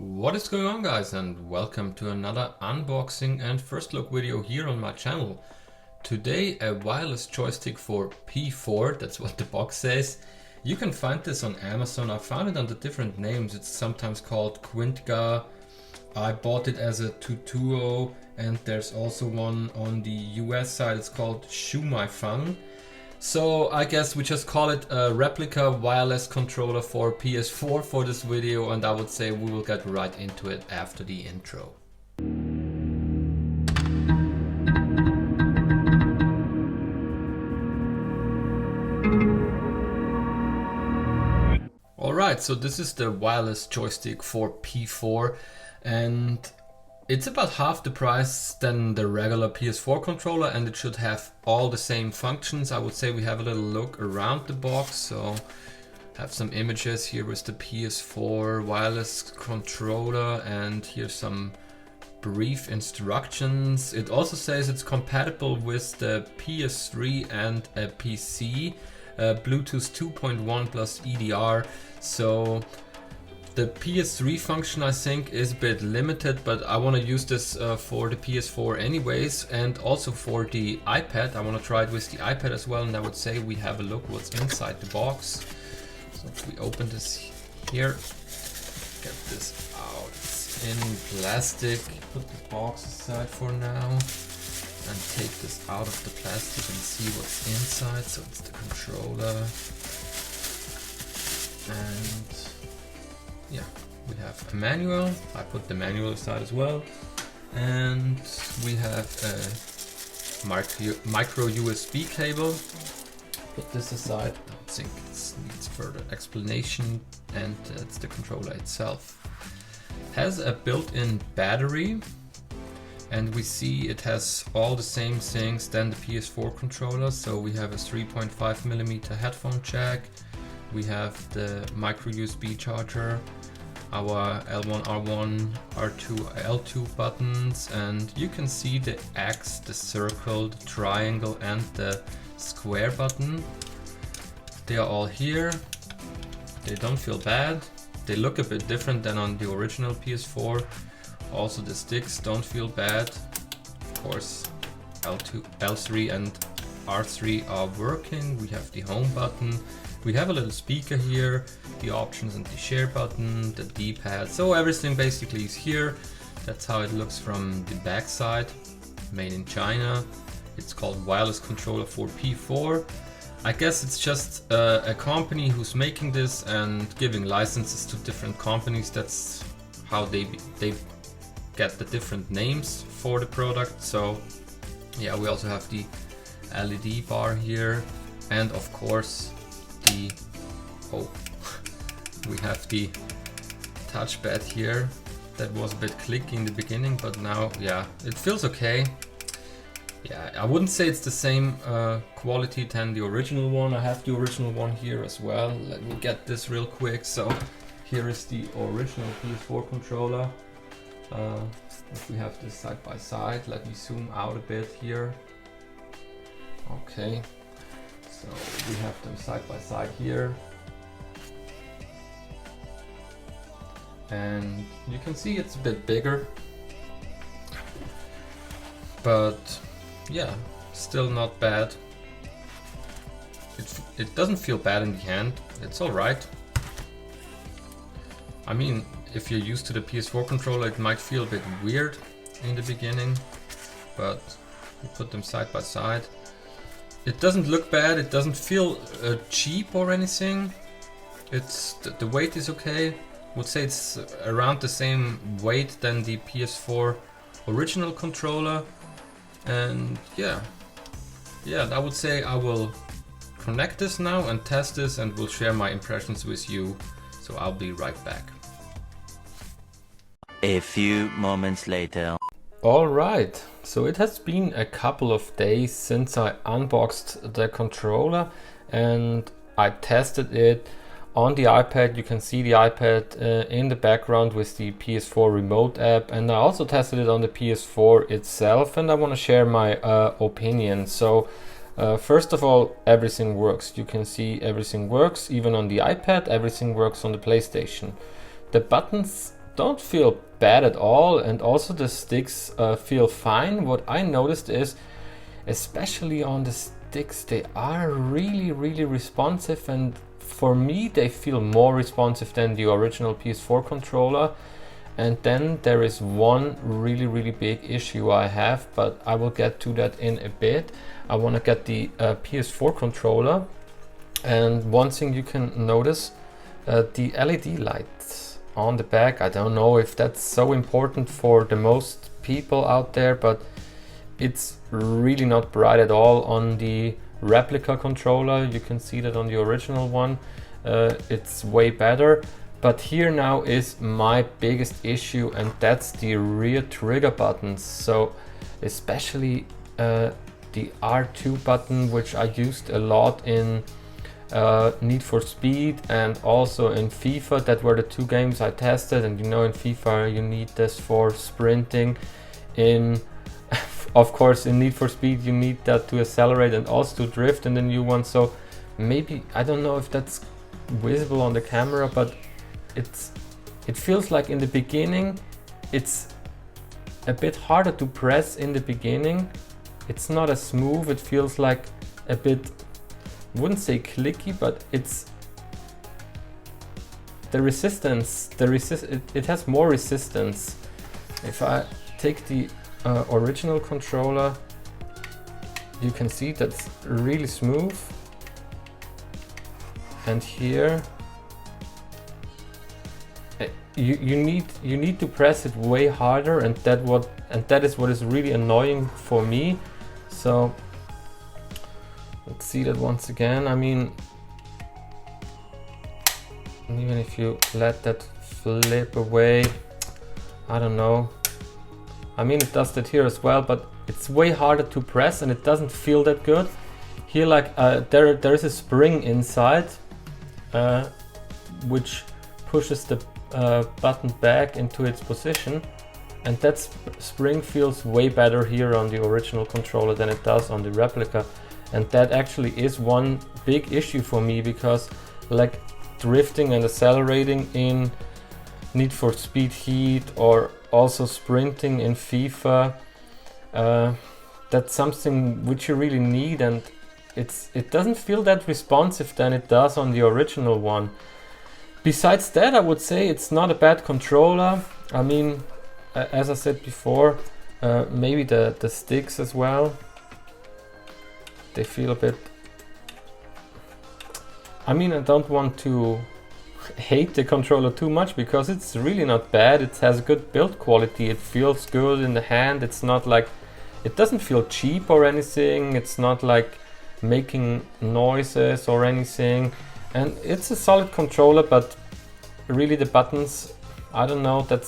What is going on, guys, and welcome to another unboxing and first look video here on my channel. Today a wireless joystick for P4, that's what the box says. You can find this on Amazon. I found it under different names. It's sometimes called Qingta. I bought it as a Tutuo, and there's also one on the US side. It's called Uwyston. So I guess we just call it a Replica wireless controller for PS4 for this video, and I would say we will get right into it after the intro. Alright, so this is the wireless joystick for P4, and it's about half the price than the regular PS4 controller, and it should have all the same functions. I would say we have a little look around the box, so have some images. Here is the PS4 wireless controller, and here's some brief instructions. It also says it's compatible with the PS3 and a PC, Bluetooth 2.1 plus EDR. So the PS3 function, I think, is a bit limited, but I want to use this for the PS4 anyways, and also for the iPad. I want to try it with the iPad as well, and I would say we have a look what's inside the box. So if we open this here, get this out. It's in plastic. Put the box aside for now and take this out of the plastic and see what's inside. So it's the controller, and yeah, we have a manual. I put the manual aside as well, and we have a micro USB cable. Put this aside. I don't think it needs further explanation, and it's the controller itself. Has a built-in battery, and we see it has all the same things than the PS4 controller. So we have a 3.5mm headphone jack. We have the micro USB charger, our L1, R1, R2, L2 buttons, and you can see the X, the circle, the triangle, and the square button. They are all here. They don't feel bad. They look a bit different than on the original PS4. Also the sticks don't feel bad. Of course, L2, L3 and R3 are working. We have the home button. We have a little speaker here, the options and the share button, the D-pad. So everything basically is here. That's how it looks from the back side. Made in China. It's called wireless controller for P4. I guess it's just a company who's making this and giving licenses to different companies. That's how they get the different names for the product. So yeah, we also have the LED bar here, and of course we have the touchpad here. That was a bit clicky in the beginning, but now, yeah, it feels okay. Yeah, I wouldn't say it's the same quality than the original one. I have the original one here as well. Let me get this real quick. So here is the original PS4 controller. If we have this side by side, let me zoom out a bit here. Okay, so we have them side by side here. And you can see it's a bit bigger, but yeah, still not bad. It doesn't feel bad in the hand. It's alright. I mean, if you're used to the PS4 controller, it might feel a bit weird in the beginning, but we put them side by side. It doesn't look bad. It doesn't feel cheap or anything. It's the weight is okay. Would say it's around the same weight than the PS4 original controller, and yeah, I would say I will connect this now and test this, and will share my impressions with you. So I'll be right back. A few moments later. Alright, so it has been a couple of days since I unboxed the controller, and I tested it on the iPad. You can see the iPad in the background with the PS4 remote app, and I also tested it on the PS4 itself, and I want to share my opinion. So first of all, everything works. You can see everything works, even on the iPad. Everything works on the PlayStation. The buttons don't feel bad at all, and also the sticks feel fine. What I noticed is, especially on the sticks, they are really responsive, and for me they feel more responsive than the original PS4 controller. And then there is one really big issue I have, but I will get to that in a bit. I want to get the PS4 controller, and one thing you can notice, the LED lights on the back. I don't know if that's so important for the most people out there, but it's really not bright at all on the Replica controller. You can see that on the original one. It's way better. But here now is my biggest issue, and that's the rear trigger buttons. So especially the R2 button, which I used a lot in Need for Speed and also in FIFA. That were the two games I tested, and you know, in FIFA you need this for sprinting. In of course in Need for Speed you need that to accelerate and also to drift in the new one. So maybe, I don't know if that's visible on the camera, but it feels like in the beginning it's a bit harder to press in the beginning. It's not as smooth. It feels like a bit, wouldn't say clicky, but it's the resistance, it has more resistance. If I take the original controller, you can see that's really smooth, and here you need to press it way harder, and that is what is really annoying for me. So let's see that once again. I mean, even if you let that flip away, I don't know. I mean, it does that here as well, but it's way harder to press and it doesn't feel that good. Here, like there is a spring inside, which pushes the button back into its position, and that spring feels way better here on the original controller than it does on the Replica. And that actually is one big issue for me, because like drifting and accelerating in Need for Speed Heat, or also sprinting in FIFA, that's something which you really need, and it doesn't feel that responsive than it does on the original one. Besides that, I would say it's not a bad controller. I mean, as I said before, maybe the sticks as well, they feel a bit... I mean, I don't want to hate the controller too much, because it's really not bad. It has good build quality, it feels good in the hand. It's not like, it doesn't feel cheap or anything. It's not like making noises or anything. And it's a solid controller, but really the buttons, I don't know, that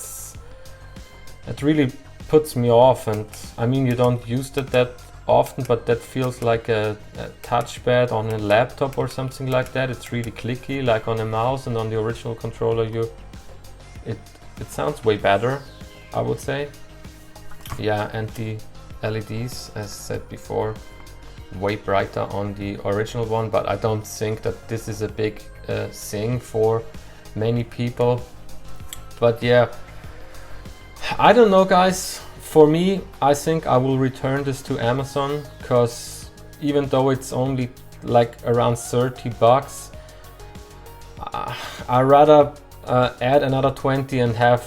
really puts me off. And I mean, you don't use that often, but that feels like a touchpad on a laptop or something like that. It's really clicky, like on a mouse, and on the original controller it sounds way better, I would say. Yeah, and the LEDs, as said before, way brighter on the original one, but I don't think that this is a big thing for many people. But yeah, I don't know, guys. For me, I think I will return this to Amazon, because even though it's only like around 30 bucks, I'd rather add another 20 and have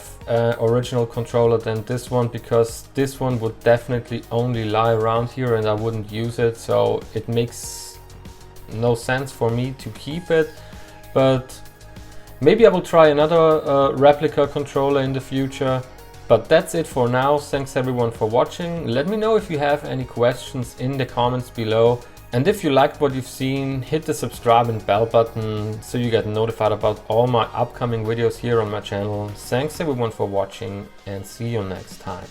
original controller than this one, because this one would definitely only lie around here and I wouldn't use it, so it makes no sense for me to keep it. But maybe I will try another Replica controller in the future. But that's it for now. Thanks everyone for watching. Let me know if you have any questions in the comments below. And if you liked what you've seen, hit the subscribe and bell button so you get notified about all my upcoming videos here on my channel. Thanks everyone for watching, and see you next time.